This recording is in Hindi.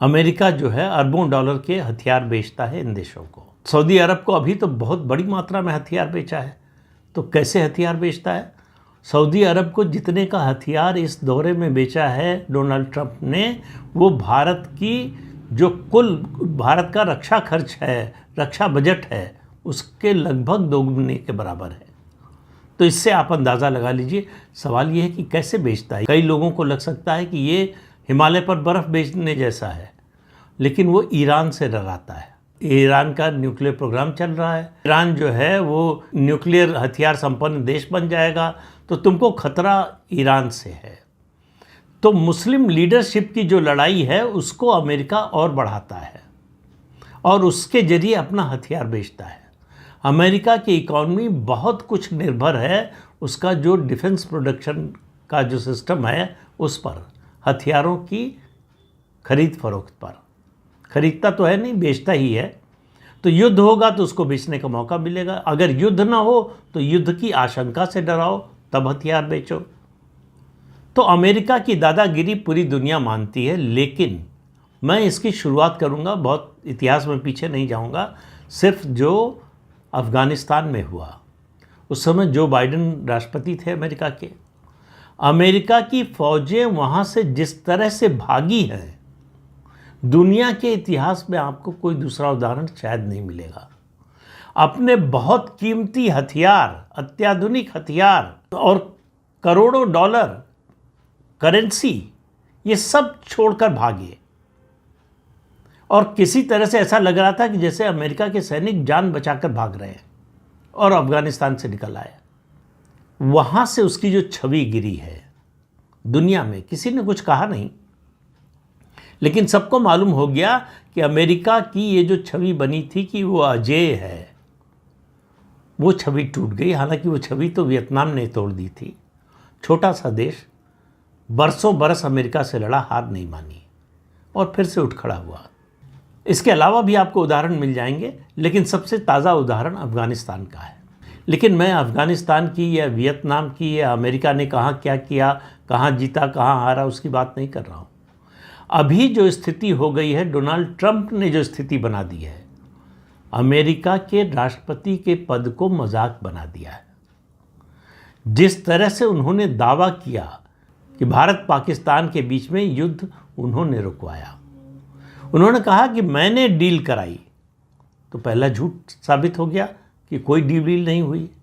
अमेरिका जो है अरबों डॉलर के हथियार बेचता है इन देशों को। सऊदी अरब को अभी तो बहुत बड़ी मात्रा में हथियार बेचा है। तो कैसे हथियार बेचता है? सऊदी अरब को जितने का हथियार इस दौरे में बेचा है डोनाल्ड ट्रंप ने, वो भारत की जो कुल भारत का रक्षा खर्च है, रक्षा बजट है, उसके लगभग दोगुने के बराबर है। तो इससे आप अंदाज़ा लगा लीजिए। सवाल ये है कि कैसे बेचता है। कई लोगों को लग सकता है कि ये हिमालय पर बर्फ़ बेचने जैसा है, लेकिन वो ईरान से डराता है। ईरान का न्यूक्लियर प्रोग्राम चल रहा है। ईरान जो है वो न्यूक्लियर हथियार संपन्न देश बन जाएगा, तो तुमको खतरा ईरान से है। तो मुस्लिम लीडरशिप की जो लड़ाई है उसको अमेरिका और बढ़ाता है और उसके जरिए अपना हथियार बेचता है। अमेरिका की इकॉनमी बहुत कुछ निर्भर है उसका जो डिफेंस प्रोडक्शन का जो सिस्टम है उस पर, हथियारों की खरीद फरोख्त पर। खरीदता तो है नहीं, बेचता ही है। तो युद्ध होगा तो उसको बेचने का मौका मिलेगा। अगर युद्ध ना हो तो युद्ध की आशंका से डराओ, तब हथियार बेचो। तो अमेरिका की दादागिरी पूरी दुनिया मानती है, लेकिन मैं इसकी शुरुआत करूंगा, बहुत इतिहास में पीछे नहीं जाऊंगा, सिर्फ जो अफ़गानिस्तान में हुआ। उस समय जो बाइडेन राष्ट्रपति थे अमेरिका के, अमेरिका की फ़ौजें वहाँ से जिस तरह से भागी हैं, दुनिया के इतिहास में आपको कोई दूसरा उदाहरण शायद नहीं मिलेगा। अपने बहुत कीमती हथियार, अत्याधुनिक हथियार और करोड़ों डॉलर करेंसी, ये सब छोड़कर भागे। और किसी तरह से ऐसा लग रहा था कि जैसे अमेरिका के सैनिक जान बचाकर भाग रहे हैं और अफ़गानिस्तान से निकल आए। वहाँ से उसकी जो छवि गिरी है दुनिया में, किसी ने कुछ कहा नहीं, लेकिन सबको मालूम हो गया कि अमेरिका की ये जो छवि बनी थी कि वो अजेय है, वो छवि टूट गई। हालांकि वो छवि तो वियतनाम ने तोड़ दी थी। छोटा सा देश बरसों बरस अमेरिका से लड़ा, हार नहीं मानी और फिर से उठ खड़ा हुआ। इसके अलावा भी आपको उदाहरण मिल जाएंगे, लेकिन सबसे ताज़ा उदाहरण अफ़गानिस्तान का है। लेकिन मैं अफ़गानिस्तान की या वियतनाम की या अमेरिका ने कहाँ क्या किया, कहाँ जीता कहाँ हारा, उसकी बात नहीं कर रहा हूँ। अभी जो स्थिति हो गई है, डोनाल्ड ट्रंप ने जो स्थिति बना दी है, अमेरिका के राष्ट्रपति के पद को मजाक बना दिया है। जिस तरह से उन्होंने दावा किया कि भारत पाकिस्तान के बीच में युद्ध उन्होंने रुकवाया, उन्होंने कहा कि मैंने डील कराई, तो पहला झूठ साबित हो गया कि कोई डील नहीं हुई।